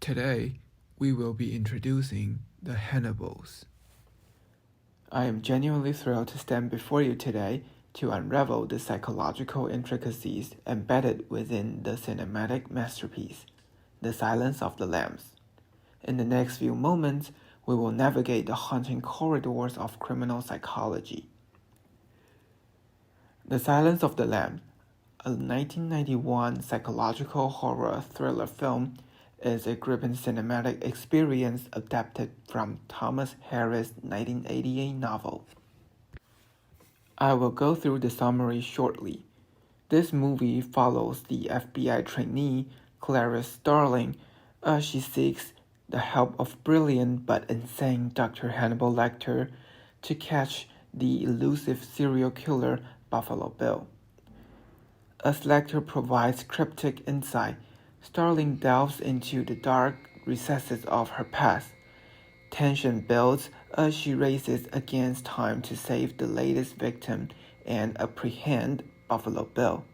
Today, we will be introducing the Hannibals. I am genuinely thrilled to stand before you today to unravel the psychological intricacies embedded within the cinematic masterpiece, The Silence of the Lambs. In the next few moments, we will navigate the haunting corridors of criminal psychology. The Silence of the Lambs, a 1991 psychological horror thriller film, is a gripping cinematic experience adapted from Thomas Harris' 1988 novel. I will go through the summary shortly. This movie follows the FBI trainee Clarice Starling as she seeks the help of brilliant but insane Dr. Hannibal Lecter to catch the elusive serial killer Buffalo Bill. As Lecter provides cryptic insight, Starling delves into the dark recesses of her past. Tension builds as she races against time to save the latest victim and apprehend Buffalo Bill,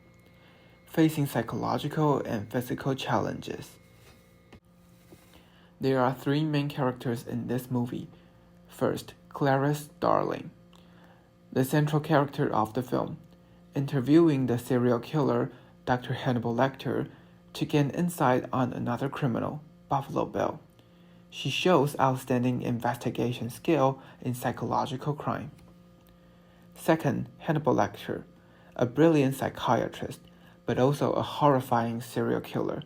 facing psychological and physical challenges. There are three main characters in this movie. First, Clarice Starling, the central character of the film, interviewing the serial killer Dr. Hannibal Lecter to gain insight on another criminal, Buffalo Bill. She shows outstanding investigation skill in psychological crime. Second, Hannibal Lecter, a brilliant psychiatrist, but also a horrifying serial killer.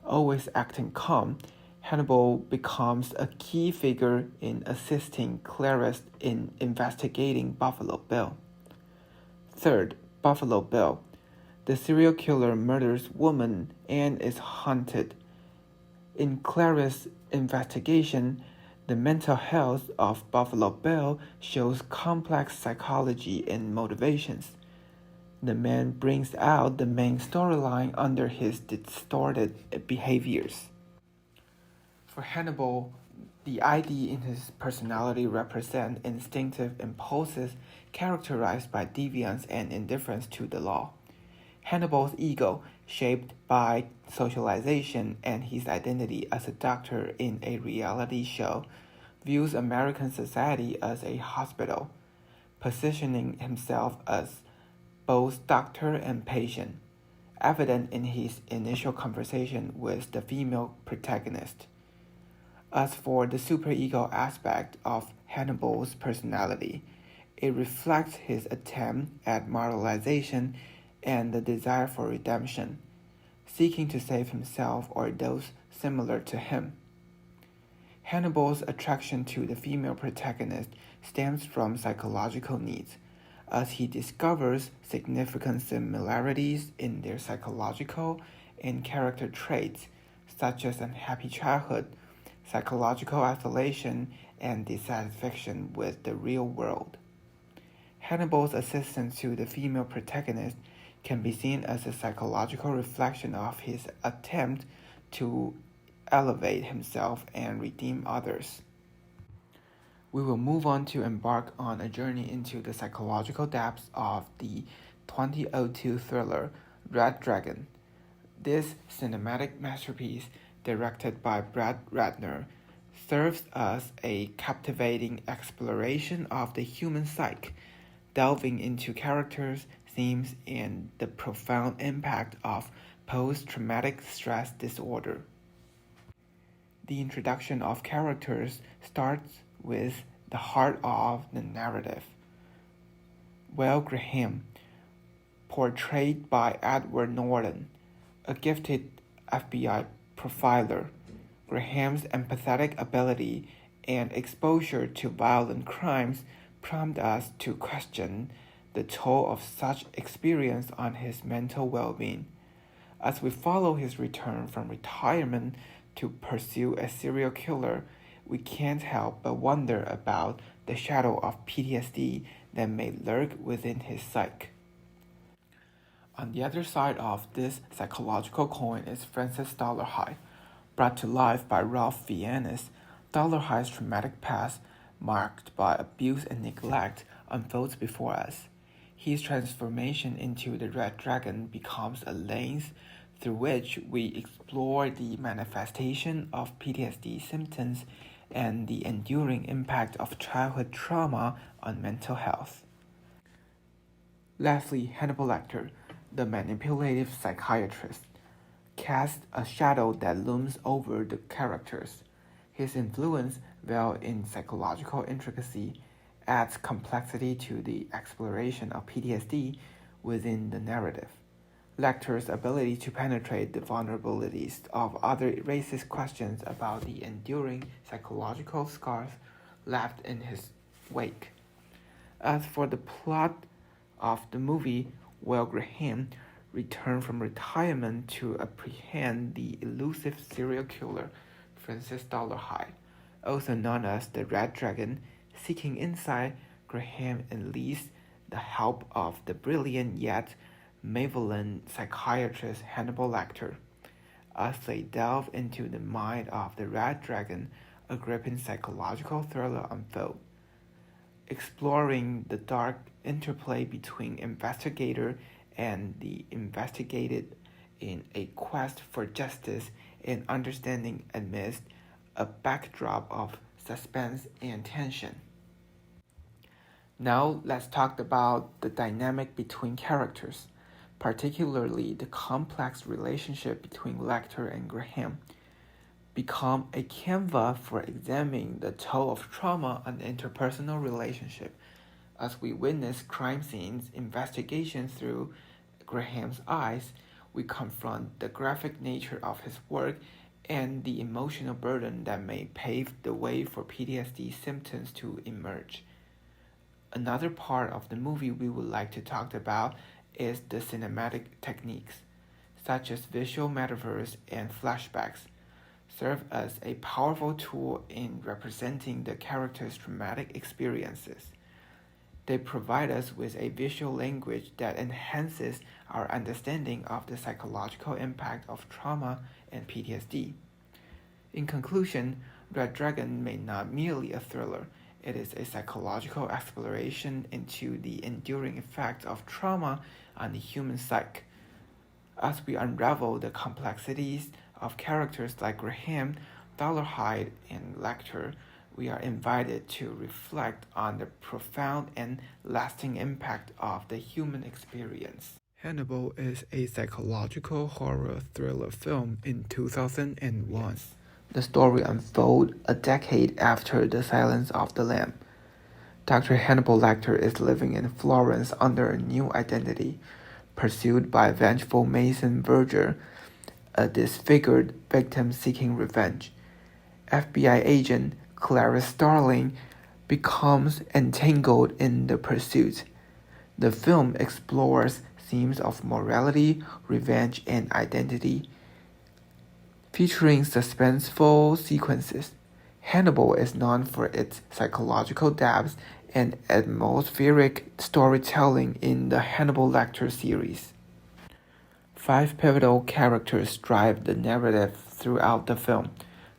Always acting calm, Hannibal becomes a key figure in assisting Clarice in investigating Buffalo Bill. Third, Buffalo Bill. The serial killer murders women and is hunted. In Clarice's investigation, the mental health of Buffalo Bill shows complex psychology and motivations. The man brings out the main storyline under his distorted behaviors. For Hannibal, the ID in his personality represents instinctive impulses characterized by deviance and indifference to the law. Hannibal's ego, shaped by socialization and his identity as a doctor in a reality show, views American society as a hospital, positioning himself as both doctor and patient, evident in his initial conversation with the female protagonist. As for the superego aspect of Hannibal's personality, it reflects his attempt at moralization and the desire for redemption, seeking to save himself or those similar to him. Hannibal's attraction to the female protagonist stems from psychological needs, as he discovers significant similarities in their psychological and character traits, such as unhappy childhood, psychological isolation, and dissatisfaction with the real world. Hannibal's assistance to the female protagonist can be seen as a psychological reflection of his attempt to elevate himself and redeem others. We will move on to embark on a journey into the psychological depths of the 2002 thriller Red Dragon. This cinematic masterpiece, directed by Brett Ratner, serves as a captivating exploration of the human psyche, delving into characters, themes, and the profound impact of post-traumatic stress disorder. The introduction of characters starts with the heart of the narrative. Will Graham, portrayed by Edward Norton, a gifted FBI profiler. Graham's empathetic ability and exposure to violent crimes prompt us to question the toll of such experience on his mental well-being. As we follow his return from retirement to pursue a serial killer, we can't help but wonder about the shadow of PTSD that may lurk within his psyche. On the other side of this psychological coin is Francis Dolarhyde. Brought to life by Ralph Fiennes, Dolarhyde's traumatic past, marked by abuse and neglect, unfolds before us. His transformation into the Red Dragon becomes a lens through which we explore the manifestation of PTSD symptoms and the enduring impact of childhood trauma on mental health. Lastly, Hannibal Lecter, the manipulative psychiatrist, casts a shadow that looms over the characters. His influence, veiled in psychological intricacy, adds complexity to the exploration of PTSD within the narrative. Lecter's ability to penetrate the vulnerabilities of other raises questions about the enduring psychological scars left in his wake. As for the plot of the movie, Will Graham returned from retirement to apprehend the elusive serial killer Francis Dollarhide, also known as the Red Dragon. Seeking insight, Graham enlists the help of the brilliant yet malevolent psychiatrist Hannibal Lecter. As they delve into the mind of the Red Dragon, a gripping psychological thriller unfolds, exploring the dark interplay between investigator and the investigated in a quest for justice and understanding amidst a backdrop of suspense and tension. Now let's talk about the dynamic between characters, particularly the complex relationship between Lecter and Graham, become a canvas for examining the toll of trauma on interpersonal relationship as we witness crime scenes investigation through Graham's eyes. We confront the graphic nature of his work and the emotional burden that may pave the way for PTSD symptoms to emerge. Another part of the movie we would like to talk about is the cinematic techniques, such as visual metaphors and flashbacks, serve as a powerful tool in representing the characters' traumatic experiences. They provide us with a visual language that enhances our understanding of the psychological impact of trauma and PTSD. In conclusion, Red Dragon may not merely a thriller, it is a psychological exploration into the enduring effects of trauma on the human psyche. As we unravel the complexities of characters like Graham, Dollarhide, and Lecter, we are invited to reflect on the profound and lasting impact of the human experience. Hannibal is a psychological horror thriller film in 2001. The story unfolds a decade after The Silence of the Lamb. Dr. Hannibal Lecter is living in Florence under a new identity, pursued by vengeful Mason Verger, a disfigured victim seeking revenge. FBI agent Clarice Starling becomes entangled in the pursuit. The film explores themes of morality, revenge, and identity, featuring suspenseful sequences. Hannibal is known for its psychological depth and atmospheric storytelling in the Hannibal Lecter series. 5 pivotal characters drive the narrative throughout the film.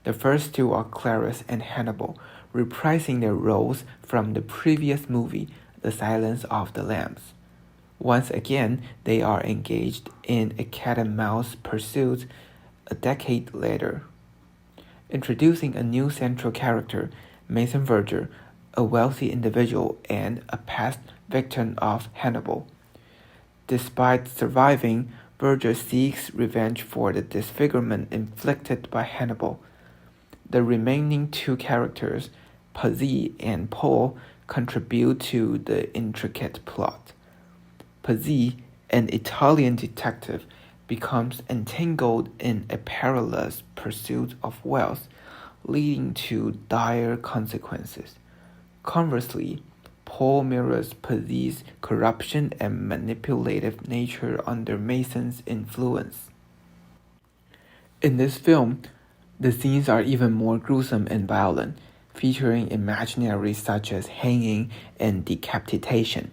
The first two are Clarice and Hannibal, reprising their roles from the previous movie, The Silence of the Lambs. Once again, they are engaged in a cat-and-mouse pursuit a decade later. Introducing a new central character, Mason Verger, a wealthy individual and a past victim of Hannibal. Despite surviving, Verger seeks revenge for the disfigurement inflicted by Hannibal. The remaining two characters, Pazzi and Paul, contribute to the intricate plot. Pazzi, an Italian detective, becomes entangled in a perilous pursuit of wealth, leading to dire consequences. Conversely, Paul mirrors Pazzi's corruption and manipulative nature under Mason's influence. In this film, the scenes are even more gruesome and violent, featuring imaginaries such as hanging and decapitation.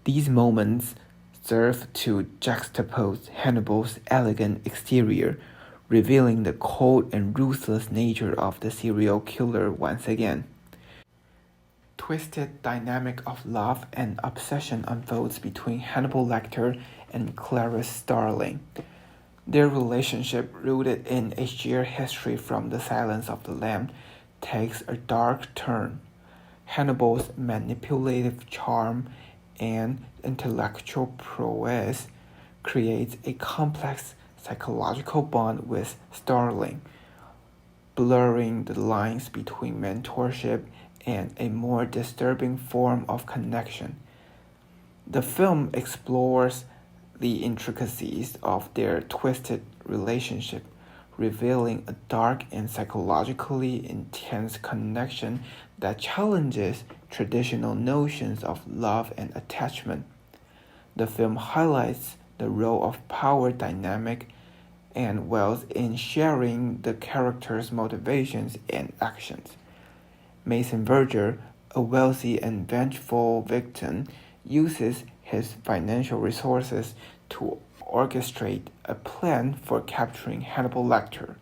These moments serve to juxtapose Hannibal's elegant exterior, revealing the cold and ruthless nature of the serial killer once again. Twisted dynamic of love and obsession unfolds between Hannibal Lecter and Clarice Starling. Their relationship, rooted in a shared history from the Silence of the Lamb, takes a dark turn. Hannibal's manipulative charm and intellectual prowess creates a complex psychological bond with Starling, blurring the lines between mentorship and a more disturbing form of connection. The film explores the intricacies of their twisted relationship, revealing a dark and psychologically intense connection that challenges traditional notions of love and attachment. The film highlights the role of power dynamic and wealth in sharing the characters' motivations and actions. Mason Verger, a wealthy and vengeful victim, uses his financial resources to orchestrate a plan for capturing Hannibal Lecter.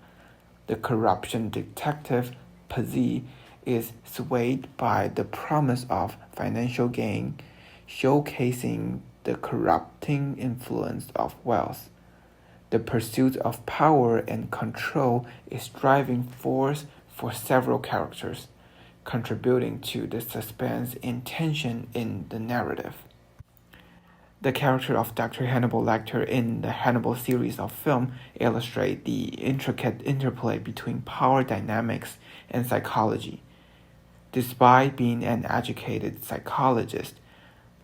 The corruption detective Pazzi is swayed by the promise of financial gain, showcasing the corrupting influence of wealth. The pursuit of power and control is driving force for several characters, contributing to the suspense and tension in the narrative. The character of Dr. Hannibal Lecter in the Hannibal series of film illustrate the intricate interplay between power dynamics and psychology. Despite being an educated psychologist,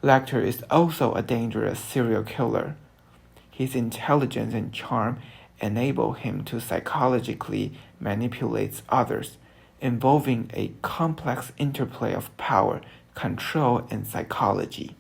Lecter is also a dangerous serial killer. His intelligence and charm enable him to psychologically manipulate others, involving a complex interplay of power, control, and psychology.